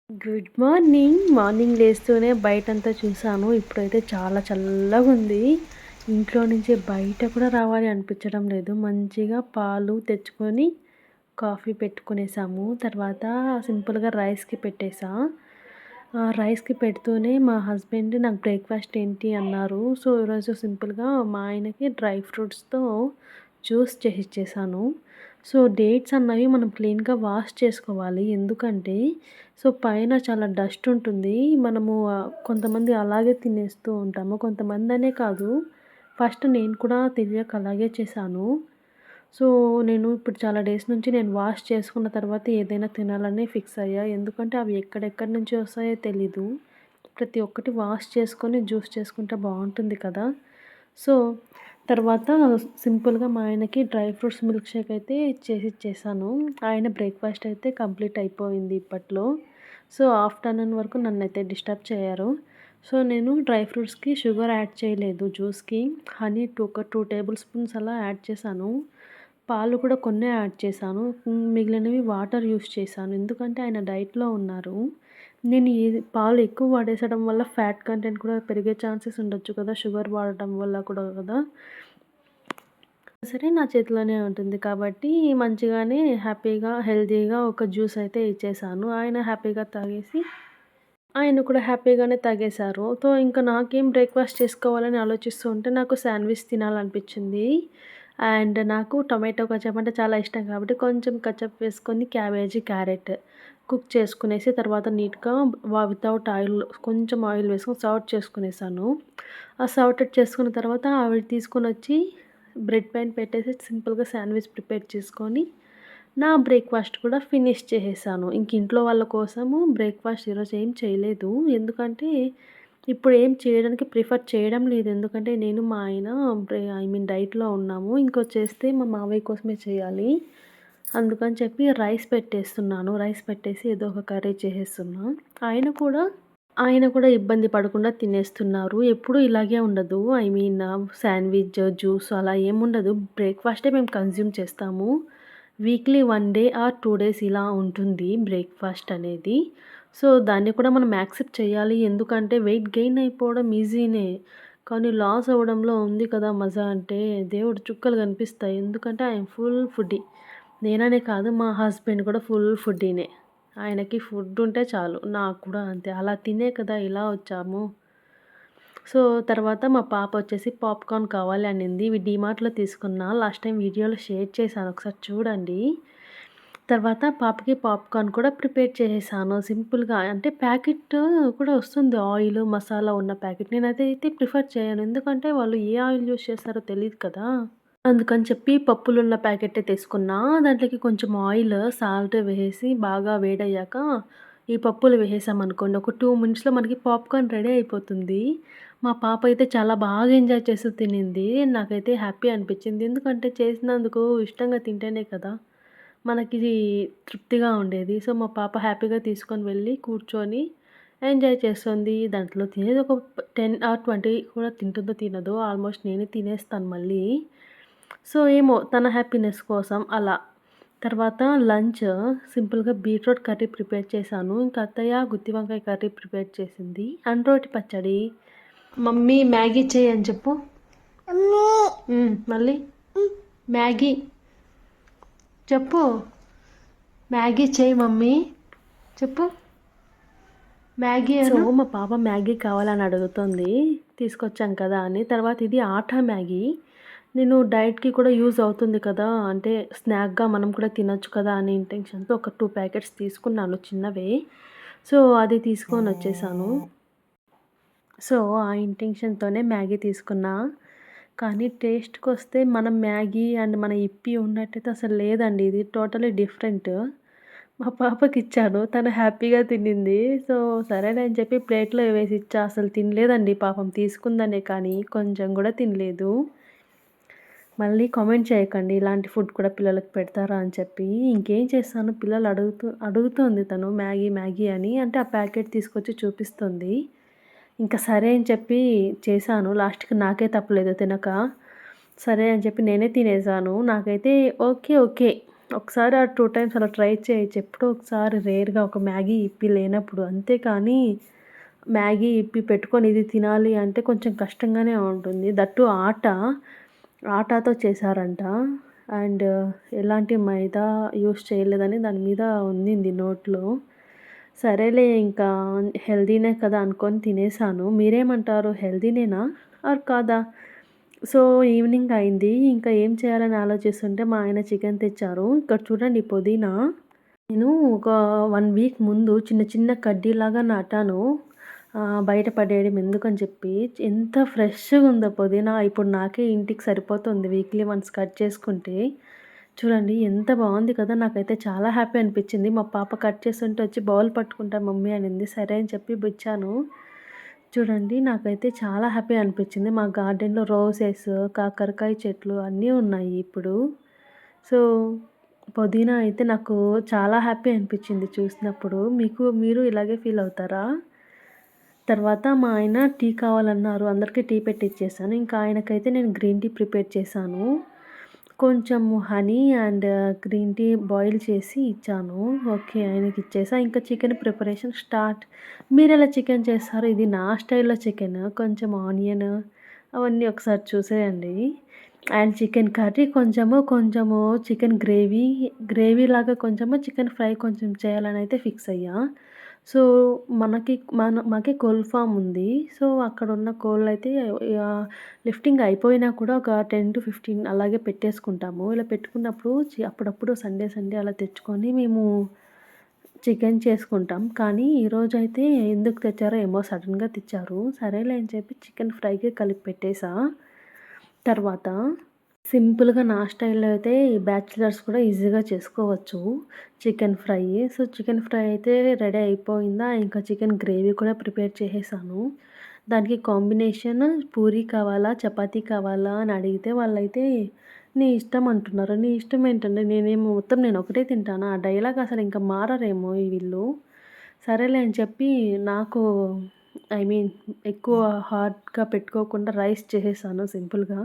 Good morning. Morning లేస్తూనే బయటంతా చూసాను. ఇప్పుడైతే చాలా చల్లగుంది. ఇంట్లో నుంచి బయట కూడా రావాలి అనిపించడం లేదు. మంచిగా పాలు తెచ్చుకొని కాఫీ పెట్టుకునేసాము. తర్వాత సింపుల్‌గా రైస్‌కి పెట్టేసా. రైస్‌కి పెడుతూనే మా హస్బెండ్ నాకు బ్రేక్‌ఫాస్ట్ ఏంటి అన్నారు. సో, ఈరోజు సింపుల్‌గా మా ఆయనకి డ్రై ఫ్రూట్స్‌తో జ్యూస్ చేసిచ్చేసాను. సో, డేట్స్ అన్నవి మనం క్లీన్‌గా వాష్ చేసుకోవాలి. ఎందుకంటే పైన చాలా డస్ట్ ఉంటుంది. మనము కొంతమంది అలాగే తినేస్తూ ఉంటాము. కొంతమందనే కాదు, ఫస్ట్ నేను కూడా తెలియక అలాగే చేశాను. సో, నేను ఇప్పుడు చాలా డేస్ నుంచి నేను వాష్ చేసుకున్న తర్వాత ఏదైనా తినాలని ఫిక్స్ అయ్యా. ఎందుకంటే అవి ఎక్కడెక్కడి నుంచి వస్తాయో తెలీదు. ప్రతి ఒక్కటి వాష్ చేసుకొని జ్యూస్ చేసుకుంటే బావుంటుంది కదా! సో, తర్వాత సింపుల్‌గా మా ఆయనకి డ్రై ఫ్రూట్స్ మిల్క్ షేక్ అయితే చేసిచ్చేసాను. ఆయన బ్రేక్‌ఫాస్ట్ అయితే కంప్లీట్ అయిపోయింది ఇప్పట్లో. సో, ఆఫ్టర్‌నూన్ వరకు నన్నైతే డిస్టర్బ్ చేయరు. సో, నేను డ్రై ఫ్రూట్స్‌కి షుగర్ యాడ్ చేయలేదు జ్యూస్‌కి. హనీ ఒక 2 టేబుల్ స్పూన్స్ అలా యాడ్ చేశాను. పాలు కూడా కొన్నే యాడ్ చేశాను. మిగిలినవి వాటర్ యూజ్ చేశాను. ఎందుకంటే ఆయన డైట్‌లో ఉన్నారు. నేను ఇది పాలు ఎక్కువ వాడేసడం వల్ల ఫ్యాట్ కంటెంట్ కూడా పెరిగే ఛాన్సెస్ ఉండొచ్చు కదా! షుగర్ వాడటం వల్ల కూడా కదా! సరే నా చేతిలోనే ఉంటుంది కాబట్టి మంచిగానే హ్యాపీగా, హెల్తీగా ఒక జ్యూస్ అయితే ఇచ్చేసాను. ఆయన హ్యాపీగా తాగేసి ఆయన కూడా హ్యాపీగానే తాగేశారు. ఇంకా నాకేం బ్రేక్‌ఫాస్ట్ చేసుకోవాలని ఆలోచిస్తూ ఉంటే నాకు శాండ్‌విచ్ తినాలనిపించింది. అండ్ నాకు టొమాటో కచప్ అంటే చాలా ఇష్టం కాబట్టి కొంచెం కచప్ వేసుకొని క్యాబేజీ, క్యారెట్ కుక్ చేసుకునేసి తర్వాత నీట్‌గా వితౌట్ ఆయిల్ కొంచెం ఆయిల్ వేసుకొని సౌట్ చేసుకునేసాను. ఆ సౌటెడ్ చేసుకున్న తర్వాత అవి తీసుకొనొచ్చి బ్రెడ్ పైన పెట్టేసి సింపుల్‌గా శాండ్‌విచ్ ప్రిపేర్ చేసుకొని నా బ్రేక్‌ఫాస్ట్ కూడా ఫినిష్ చేసేసాను. ఇంక ఇంట్లో వాళ్ళ కోసము బ్రేక్‌ఫాస్ట్ ఈరోజు ఏం చేయలేదు. ఎందుకంటే ఇప్పుడు ఏం చేయడానికి ప్రిఫర్ చేయడం లేదు. ఎందుకంటే నేను మా ఆయన డైట్‌లో ఉన్నాము. చేస్తే మా మావయ్య కోసమే చేయాలి. అందుకని చెప్పి రైస్ పెట్టేస్తున్నాను. రైస్ పెట్టేసి ఏదో ఒక కర్రీ చేసేస్తున్నా. ఆయన కూడా ఆయన కూడా ఇబ్బంది పడకుండా తినేస్తున్నారు. ఎప్పుడూ ఇలాగే ఉండదు. శాండ్‌విచ్, జ్యూస్ అలా ఏముండదు. బ్రేక్‌ఫాస్టే మేము కన్జ్యూమ్ చేస్తాము. వీక్లీ 1 డే ఆర్ 2 డేస్ ఇలా ఉంటుంది బ్రేక్‌ఫాస్ట్ అనేది. సో, దాన్ని కూడా మనం యాక్సెప్ట్ చేయాలి. ఎందుకంటే వెయిట్ గెయిన్ అయిపోవడం ఈజీనే. కానీ లాస్ అవ్వడంలో ఉంది కదా మజా అంటే దేవుడు చుక్కలు కనిపిస్తాయి. ఎందుకంటే ఐయామ్ ఫుల్ ఫుడ్డీ. నేననే కాదు మా హస్బెండ్ కూడా ఫుల్ ఫుడ్డీనే. ఆయనకి ఫుడ్ ఉంటే చాలు. నాకు కూడా అంతే. అలా తినే కదా ఇలా వచ్చాము. సో, తర్వాత మా పాప వచ్చేసి పాప్‌కార్న్ కావాలి అనింది. ఇవి డీమార్ట్‌లో తీసుకున్నా. లాస్ట్ టైమ్ వీడియోలో షేర్ చేశాను. ఒకసారి చూడండి. తర్వాత పాపకి పాప్‌కార్న్ కూడా ప్రిపేర్ చేసేసాను. సింపుల్‌గా అంటే ప్యాకెట్ కూడా వస్తుంది ఆయిలు, మసాలా ఉన్న ప్యాకెట్. నేనదైతే ప్రిఫర్ చేయను. ఎందుకంటే వాళ్ళు ఏ ఆయిల్ యూజ్ చేస్తారో తెలీదు కదా! అందుకని చెప్పి పప్పులున్న ప్యాకెట్టే తీసుకున్నా. దాంట్లోకి కొంచెం ఆయిల్, సాల్ట్ వేసేసి బాగా వేడయ్యాక ఈ పప్పులు వేసేసామనుకోండి. ఒక 2 మినిట్స్‌లో మనకి పాప్‌కార్న్ రెడీ అయిపోతుంది. మా పాప అయితే చాలా బాగా ఎంజాయ్ చేస్తూ తినింది. నాకైతే హ్యాపీ అనిపించింది. ఎందుకంటే చేసినందుకు ఇష్టంగా తింటేనే కదా మనకి తృప్తిగా ఉండేది. సో, మా పాప హ్యాపీగా తీసుకొని వెళ్ళి కూర్చొని ఎంజాయ్ చేస్తుంది. దాంట్లో తినేది ఒక 10 ఆర్ 20 కూడా తింటుందో తినదో ఆల్మోస్ట్ నేనే తినేస్తాను మళ్ళీ. సో, ఏమో తన హ్యాపీనెస్ కోసం అలా. తర్వాత లంచ్ సింపుల్‌గా బీట్రూట్ కర్రీ ప్రిపేర్ చేశాను. ఇంకా అత్తయ్య గుత్తి వంకాయ కర్రీ ప్రిపేర్ చేసింది. అండ్ రోటి పచ్చడి. మమ్మీ మ్యాగీ చెయ్యి అని చెప్పు. మళ్ళీ మ్యాగీ చెప్పు. మ్యాగీ చెయ్యి మమ్మీ చెప్పు. మ్యాగీ అను. మా పాప మ్యాగీ కావాలని అడుగుతుంది. తీసుకొచ్చాం కదా అని. తర్వాత ఇది ఆటా మ్యాగీ. నేను డైట్‌కి కూడా యూజ్ అవుతుంది కదా! అంటే స్నాక్‌గా మనం కూడా తినొచ్చు కదా! అనే ఇంటెన్షన్‌తో ఒక 2 ప్యాకెట్స్ తీసుకున్నాను చిన్నవే. సో, అది తీసుకొనొచ్చేసాను. సో, ఆ ఇంటెన్షన్‌తోనే మ్యాగీ తీసుకున్నా. కానీ టేస్ట్‌కొస్తే మనం మ్యాగీ అండ్ మన ఇప్పీ ఉన్నట్టయితే అసలు లేదండి. ఇది టోటల్లీ డిఫరెంట్. మా పాపకిచ్చాను. తను హ్యాపీగా తినింది. సో, సరేలే అని చెప్పి ప్లేట్‌లో వేసిచ్చా. అసలు తినలేదండి పాపం. తీసుకుందనే కానీ కొంచెం కూడా తినలేదు. మళ్ళీ కామెంట్ చేయకండి ఇలాంటి ఫుడ్ కూడా పిల్లలకి పెడతారా అని చెప్పి. ఇంకేం చేస్తాను పిల్లలు అడుగుతోంది తను మ్యాగీ, మ్యాగీ అని. అంటే ఆ ప్యాకెట్ తీసుకొచ్చి చూపిస్తుంది. ఇంకా సరే అని చెప్పి చేశాను. లాస్ట్‌కి నాకే తప్పలేదు తినక. సరే అని చెప్పి నేనే తినేసాను. నాకైతే ఓకే. ఓకే. ఒకసారి 2 టైమ్స్ అలా ట్రై చేయొచ్చు. ఎప్పుడో ఒకసారి రేర్‌గా ఒక మ్యాగీ ఇప్పి లేనప్పుడు. అంతేకానీ మ్యాగీ ఇప్పి పెట్టుకొని ఇది తినాలి అంటే కొంచెం కష్టంగానే ఉంటుంది. దట్టు ఆటాతో చేశారంట. అండ్ ఎలాంటి మైదా యూజ్ చేయలేదని దాని మీద ఉండింది నోట్‌లో. సరేలే ఇంకా హెల్తీనే కదా అనుకోని తినేసాను. మీరేమంటారు హెల్తీనేనా ఆర్ కాదా? సో, ఈవినింగ్ అయింది. ఇంకా ఏం చేయాలని ఆలోచిస్తుంటే మా ఆయన చికెన్ తెచ్చారు. ఇక్కడ చూడండి పుదీనా. నేను ఒక 1 వీక్ ముందు చిన్న చిన్న కడ్డీలాగా నాటాను. బయట పడేయడం ఎందుకని చెప్పి. ఎంత ఫ్రెష్‌గా ఉందో పుదీనా. ఇప్పుడు నాకే ఇంటికి సరిపోతుంది వీక్లీ వన్స్ కట్ చేసుకుంటే. చూడండి ఎంత బావుంది కదా! నాకైతే చాలా హ్యాపీ అనిపించింది. మా పాప కట్ చేస్తుంటే వచ్చి బౌల్ పట్టుకుంటా మమ్మీ అనింది. సరే అని చెప్పి ఇచ్చాను. చూడండి నాకైతే చాలా హ్యాపీ అనిపించింది. మా గార్డెన్‌లో రోసెస్, కాకరకాయ చెట్లు అన్నీ ఉన్నాయి ఇప్పుడు. సో, పుదీనా అయితే నాకు చాలా హ్యాపీ అనిపించింది చూసినప్పుడు. మీరు ఇలాగే ఫీల్ అవుతారా? తర్వాత మా ఆయన టీ కావాలన్నారు. అందరికీ టీ పెట్టిచ్చేసాను. ఇంకా ఆయనకైతే నేను గ్రీన్ టీ ప్రిపేర్ చేశాను. కొంచెం honey and green tea boil చేసి ఇచ్చాను. ఓకే. ఆయనకిచ్చేసా. ఇంకా చికెన్ ప్రిపరేషన్ స్టార్ట్. మీరెలా చికెన్ చేస్తారు? ఇది నా స్టైల్‌లో చికెన్. కొంచెం ఆనియన్ అవన్నీ ఒకసారి చూసేయండి. అండ్ చికెన్ కర్రీ కొంచెము చికెన్ గ్రేవీలాగా కొంచెము చికెన్ ఫ్రై కొంచెం చేయాలనైతే ఫిక్స్ అయ్యా. సో, మాకి కోళ్ల ఫార్మ్ ఉంది. సో, అక్కడున్న కోళ్ళైతే లిఫ్టింగ్ అయిపోయినా కూడా ఒక 10-15 అలాగే పెట్టేసుకుంటాము. ఇలా పెట్టుకున్నప్పుడు అప్పుడప్పుడు సండే అలా తెచ్చుకొని మేము చికెన్ చేసుకుంటాం. కానీ ఈరోజైతే ఎందుకు తెచ్చారో ఏమో సడెన్‌గా తెచ్చారు. సరేలే అని చెప్పి చికెన్ ఫ్రైకి కలిపి పెట్టేసా. తర్వాత సింపుల్‌గా నా స్టైల్‌లో అయితే బ్యాచిలర్స్ కూడా ఈజీగా చేసుకోవచ్చు chicken fry. So, chicken fry అయితే రెడీ అయిపోయిందా, ఇంకా చికెన్ గ్రేవీ కూడా ప్రిపేర్ చేసేసాను. దానికి కాంబినేషన్ పూరి కావాలా, చపాతీ కావాలా అని అడిగితే వాళ్ళైతే నీ ఇష్టం అంటున్నారు. నీ ఇష్టం ఏంటండి? నేను ఒకటే తింటానా? ఆ డైలాగ్ అసలు ఇంకా మారరేమో వీళ్ళు. సరేలే అని చెప్పి నాకు ఐ మీన్ ఎక్కువ హార్డ్‌గా పెట్టుకోకుండా రైస్ చేసేసాను సింపుల్‌గా.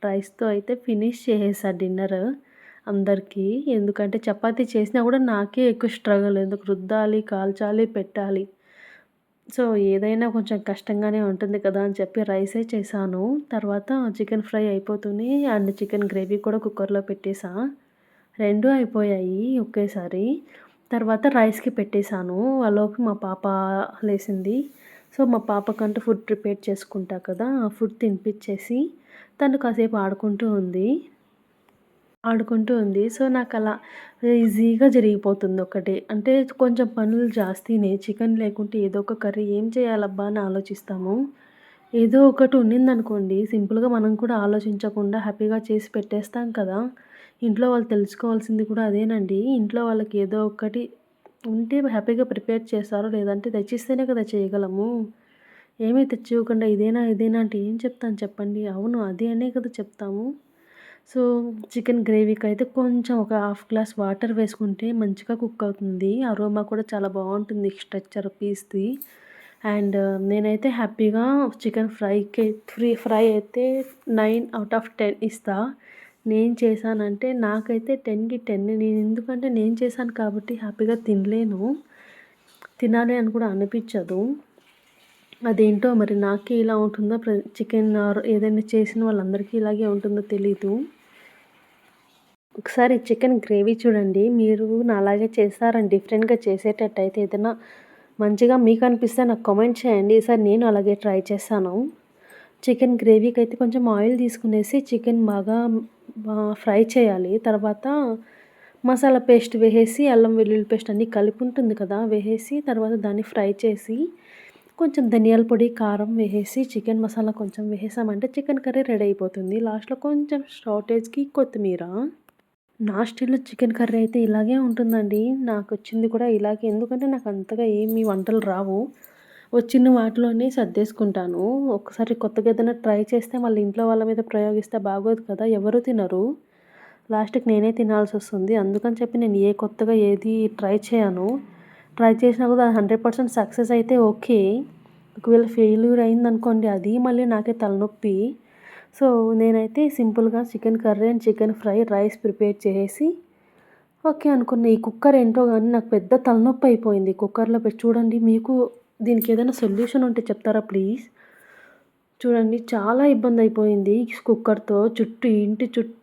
రైస్‌తో అయితే ఫినిష్ చేసేసా డిన్నర్ అందరికీ. ఎందుకంటే చపాతీ చేసినా కూడా నాకే ఎక్కువ స్ట్రగుల్. ఎందుకు రుద్దాలి, కాల్చాలి, పెట్టాలి. సో, ఏదైనా కొంచెం కష్టంగానే ఉంటుంది కదా అని చెప్పి రైసే చేశాను. తర్వాత చికెన్ ఫ్రై అయిపోతూనే అండ్ చికెన్ గ్రేవీ కూడా కుక్కర్‌లో పెట్టేసా. 2 అయిపోయాయి ఒకేసారి. తర్వాత రైస్‌కి పెట్టేసాను. ఆలోపు మా పాప లేసింది. సో, మా పాపకంటూ ఫుడ్ ప్రిపేర్ చేసుకుంటా కదా! ఫుడ్ తినిపిచ్చేసి తను కాసేపు ఆడుకుంటూ ఉంది. సో, నాకలా ఈజీగా జరిగిపోతుంది ఒకటి. అంటే కొంచెం పనులు జాస్తినే. చికెన్ లేకుంటే ఏదో ఒక కర్రీ ఏం చేయాలబ్బా అని ఆలోచిస్తాము. ఏదో ఒకటి ఉండిందనుకోండి సింపుల్‌గా మనం కూడా ఆలోచించకుండా హ్యాపీగా చేసి పెట్టేస్తాం కదా! ఇంట్లో వాళ్ళు తెలుసుకోవాల్సింది కూడా అదేనండి. ఇంట్లో వాళ్ళకి ఏదో ఒకటి ఉంటే హ్యాపీగా ప్రిపేర్ చేస్తారు. లేదంటే తెచ్చిస్తేనే కదా చేయగలము. ఏమీ తెచ్చివ్వకుండా ఇదేనా అంటే ఏం చెప్తాను చెప్పండి. అవును అది అనే కదా చెప్తాము. సో, చికెన్ గ్రేవీకైతే కొంచెం ఒక హాఫ్ గ్లాస్ వాటర్ వేసుకుంటే మంచిగా కుక్ అవుతుంది. అరోమా కూడా చాలా బావుంటుంది స్ట్రక్చర్ పీస్‌ది. అండ్ నేనైతే హ్యాపీగా చికెన్ ఫ్రై అయితే 9/10 ఇస్తా. నేను చేశానంటే నాకైతే 10కి 10. ఎందుకంటే నేను చేశాను కాబట్టి హ్యాపీగా తినలేను. తినాలి అని కూడా అనిపిచ్చదు. అదేంటో మరి నాకే ఇలా ఉంటుందో చికెన్ ఆర్ ఏదైనా చేసిన వాళ్ళందరికీ ఇలాగే ఉంటుందో తెలీదు. ఒకసారి చికెన్ గ్రేవీ చూడండి. మీరు నాలాగే చేస్తారని డిఫరెంట్‌గా చేసేటట్టయితే ఏదైనా మంచిగా మీకు అనిపిస్తే నాకు కామెంట్ చేయండి. ఈసారి నేను అలాగే ట్రై చేస్తాను. చికెన్ గ్రేవీకైతే కొంచెం ఆయిల్ తీసుకునేసి చికెన్ బాగా ఫ్రై చేయాలి. తర్వాత మసాలా పేస్ట్ వేసేసి అల్లం వెల్లుల్లి పేస్ట్ అన్నీ కలిపి ఉంటుంది కదా! వేసేసి తర్వాత దాన్ని ఫ్రై చేసి కొంచెం ధనియాల పొడి, కారం వేసేసి చికెన్ మసాలా కొంచెం వేసేసామంటే చికెన్ కర్రీ రెడీ అయిపోతుంది. లాస్ట్‌లో కొంచెం షార్టేజ్‌కి కొత్తిమీర. నా స్టైల్‌లో చికెన్ కర్రీ అయితే ఇలాగే ఉంటుందండి. నాకొచ్చింది కూడా ఇలాగే. ఎందుకంటే నాకు అంతగా ఏమి వంటలు రావు. వచ్చిన వాటిలోనే సర్దేసుకుంటాను. ఒక్కసారి కొత్తగా ఏదైనా ట్రై చేస్తే మళ్ళీ ఇంట్లో వాళ్ళ మీద ప్రయోగిస్తే బాగోదు కదా! ఎవరు తినరు. లాస్ట్‌కి నేనే తినాల్సొస్తుంది. అందుకని చెప్పి నేను కొత్తగా ఏది ట్రై చేయను. ట్రై చేసినా కూడా అది 100% సక్సెస్ అయితే ఓకే. ఒకవేళ ఫెయిల్యూర్ అయిందనుకోండి అది మళ్ళీ నాకే తలనొప్పి. సో, నేనైతే సింపుల్‌గా chicken curry and chicken fry, rice prepare చేసేసి ఓకే అనుకున్న. ఈ కుక్కర్ ఏంటో గానీ నాకు పెద్ద తలనొప్పి అయిపోయింది. కుక్కర్‌లో పెట్టి చూడండి మీకు దీనికి ఏదైనా సొల్యూషన్ ఉంటే చెప్తారా ప్లీజ్? చూడండి చాలా ఇబ్బందయిపోయింది కుక్కర్‌తో. ఇంటి చుట్టూ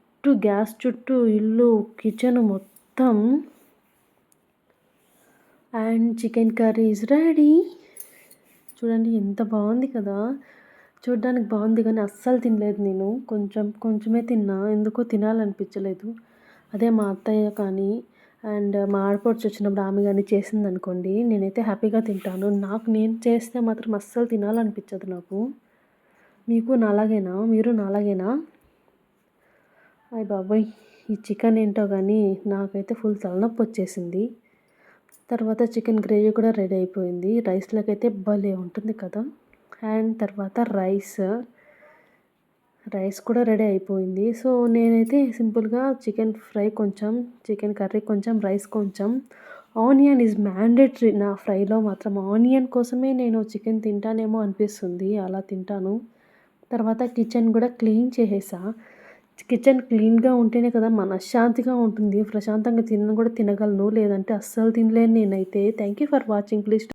గ్యాస్ చుట్టూ ఇల్లు, కిచెన్ మొత్తం. And chicken curry is ready. చూడండి ఎంత బావుంది కదా! చూడ్డానికి బావుంది గానీ అస్సలు తినలేదు నేను. కొంచెమే తిన్నా. ఎందుకో తినాలనిపించలేదు. అదే మా అత్తయ్య కానీ అండ్ మా ఆడపడుచొచ్చినప్పుడు ఆమె గాని చేసిందనుకోండి, నేనైతే హ్యాపీగా తింటాను. నేను చేస్తే మాత్రం అస్సలు తినాలనిపించదు నాకు. మీకు నాలాగేనా? మీరు నాలాగేనా? అయ్ బాబోయ్! ఈ చికెన్ ఏంటో గానీ నాకైతే ఫుల్ తలనొప్పొచ్చేసింది. తర్వాత చికెన్ గ్రేవీ కూడా రెడీ అయిపోయింది. రైస్‌లోకైతే భలే ఉంటుంది కదా! అండ్ తర్వాత రైస్ కూడా రెడీ అయిపోయింది. సో, నేనైతే సింపుల్‌గా చికెన్ ఫ్రై కొంచెం, చికెన్ కర్రీ కొంచెం, రైస్ కొంచెం. ఆనియన్ ఈజ్ మ్యాండేటరీ నా ఫ్రైలో మాత్రం. ఆనియన్ కోసమే నేను చికెన్ తింటానేమో అనిపిస్తుంది. అలా తింటాను. తర్వాత కిచెన్ కూడా క్లీన్ చేసేసా. కిచెన్ క్లీన్‌గా ఉంటేనే కదా మనశ్శాంతిగా ఉంటుంది. ప్రశాంతంగా కూడా తినగలను. లేదంటే అస్సలు తినలేను నేనైతే. Thank you for watching. Please